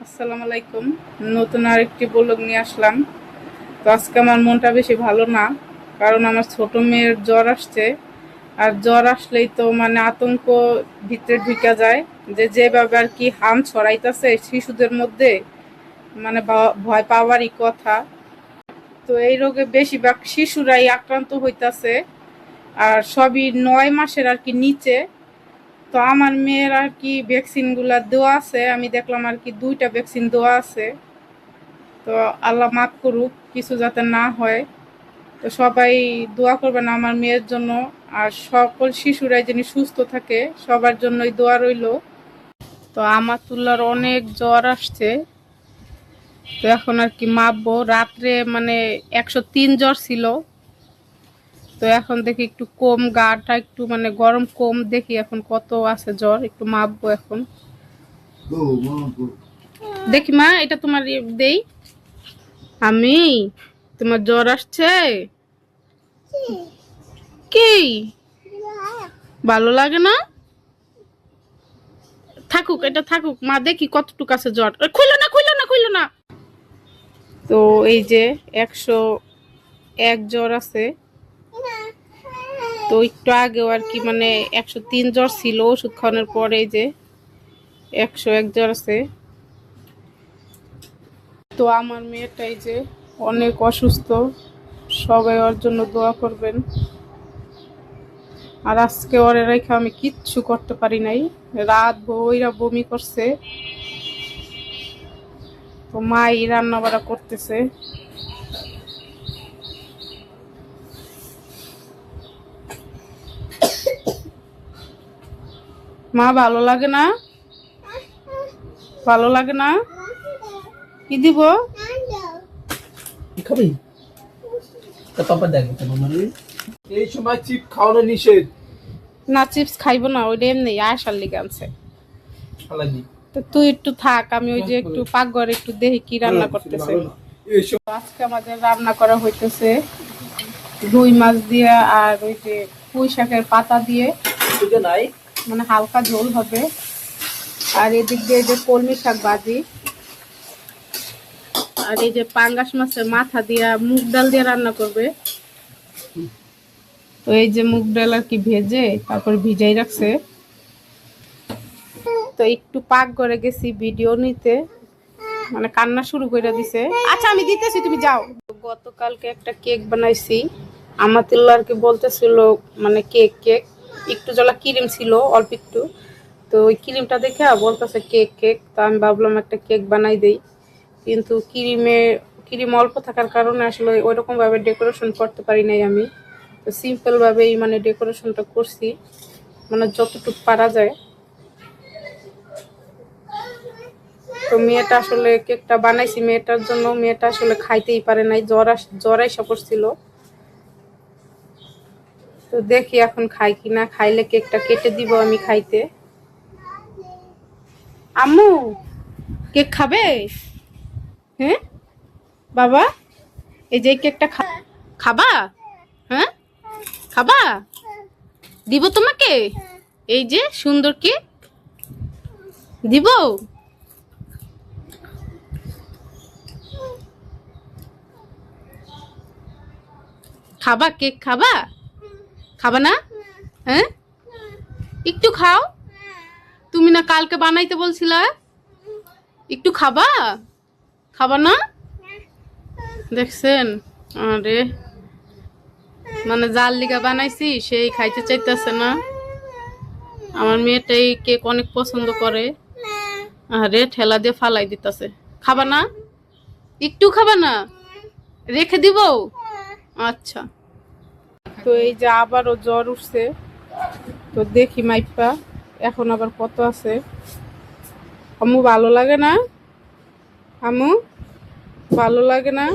আসসালামু আলাইকুম। নতুন আরেকটি ব্লগ নিয়ে আসলাম। তো আজকে আমার মনটা বেশি ভালো না, কারণ আমার ছোট মেয়ের জ্বর আসছে। আর জ্বর আসলেই তো মানে আতঙ্ক ভিতরে ঢুকে যায়, যে যেভাবে আর কি হাম ছড়াইতেছে শিশুদের মধ্যে, মানে ভয় পাওয়ারই কথা। তো এই রোগে বেশিরভাগ শিশুরাই আক্রান্ত হইতাছে, আর সবই 9 মাসের আর কি নিচে। তো আমার মেয়ের আর কি ভ্যাকসিন গুলা দেওয়া আছে, আমি দেখলাম আর কি 2টা ভ্যাকসিন দেওয়া আছে। তো আল্লাহ মাফ করুক, কিছু যাতে না হয়। তো সবাই দোয়া করবেন আমার মেয়ের জন্য, আর সকল শিশুরাই যেন সুস্থ থাকে, সবার জন্যই দোয়া রইল। তো আমার তুল্লার অনেক জ্বর আসছে, তো এখন আর কি মাপবো। রাত্রে মানে 103 জ্বর ছিল, তো এখন দেখি একটু কম, গাটা একটু মানে গরম কম, দেখি এখন কত আছে জ্বর, একটু মাপবো এখন। দেখি মা, এটা তোমার দেই আমি। তোমার জ্বর আসছে কি? ভালো লাগে না? থাকুক, এটা থাকুক মা, দেখি কতটুকু আছে জ্বর। খুইলো না, খুইলো না, খুইলো না। তো এই যে 101 জ্বর আছে। তো একটু আগেও আর কি মানে 103 জ্বর ছিল, ওষুধ খাওয়ানোর পরে এই যে 101 জ্বর আছে। তো আমার মেয়েটাই যে অনেক অসুস্থ, সবাই ওর জন্য দোয়া করবেন। আর আজকে ওরে রেখে আমি কিচ্ছু করতে পারি নাই, রাত বইরা বমি করছে। তো মাই রান্না বাড়া করতেছে। মা, ভালো লাগে না? ভালো লাগে না? কি দিব? খাবি পাপা দেখে এই সময় চিপ খাওয়ানো নিষেধ। না, চিপস খাইবো না, ওইটা এমনি আয়সার লিগে আনছে। খালাজি তো তুই একটু থাক, আমি ওই যে একটু পাকঘরে একটু দেখি কি রান্না করতেছে। আজকে আমাদের রান্না করা হইতেছে রুই মাছ দিয়ে, আর ওই যে পুঁই শাকের পাতা দিয়ে, নাই মানে হালকা ঝোল হবে। আর এদিক দিয়ে যে কলমি শাক ভাজি, আর এই যে পাঙ্গাস মাছের মাথা দিয়া মুগ ডাল দিয়ে রান্না করবে। তো এই যে মুগ ডাল আর কি ভেজে তারপর ভিজাই রাখছে। তো একটু পাক করে গেছি ভিডিও নিতে, মানে কান্না শুরু করে দিছে। আচ্ছা আমি দিতেছি, তুমি যাও। গতকালকে একটা কেক বানাইছি, আমাতিল্লা আর কি বলতেছিল মানে কেক কেক, একটু জলা ক্রিম ছিল অল্প একটু। তো ওই ক্রিমটা দেখে বলতেছে কেক কেক, তো আমি ভাবলাম একটা কেক বানাই দেই। কিন্তু ক্রিম অল্প থাকার কারণে আসলে ওইরকম ভাবে ডেকোরেশন করতে পারি নাই আমি। তো সিম্পল ভাবেই মানে ডেকোরেশনটা করছি, মানে যতটুকু পারা যায়। তো মেয়েটা আসলে কেকটা বানাইছি মেয়েটার জন্য, মেয়েটা আসলে খাইতেই পারে নাই, জ্বর আইসা পড়ছিল। তো দেখি এখন খাই কিনা, খাইলে কেকটা কেটে দিব আমি খাইতে। আম্মু, কেক খাবে? হ্যাঁ বাবা, এই যে কেকটা খাবা? হ্যাঁ খাবা? দিব তোমাকে এই যে সুন্দর কেক দিব। খাবা কেক? খাবা? খাবা না? হ্যাঁ, একটু খাও। তুমি না কালকে বানাইতে বলছিলা, একটু খাবা? খাবা না? দেখছেন, আরে মানে জাল লিগা বানাইছি সেই খাইতে চাইতেছে না। আমার মেয়েটা এই কেক অনেক পছন্দ করে, আরে ঠেলা দিয়ে ফালাই দিতেছে। খাবা না? একটু খাবা না? রেখে দিব। আচ্ছা। তো এই যে আবারও জ্বর উঠছে, তো দেখি মাইপা এখন আবার কত আছে। আম্মু ভালো লাগে না? আম্মু ভালো লাগে না?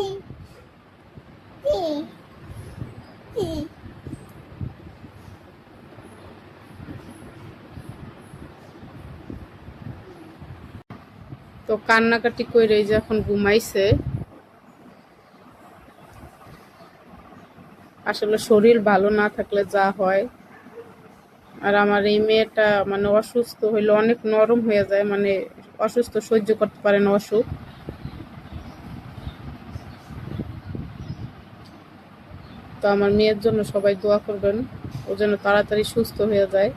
তো কান্নাকাটি করে যে এখন ঘুমাইছে। আসলে শরীর ভালো না থাকলে যা হয়। আর আমার এই মেয়েটা মানে অসুস্থ হইলে অনেক নরম হয়ে যায়, মানে অসুস্থ, সহ্য করতে পারে না অসুখ। তো আমার মেয়ের জন্য সবাই দোয়া করবেন, ও যেন তাড়াতাড়ি সুস্থ হয়ে যায়।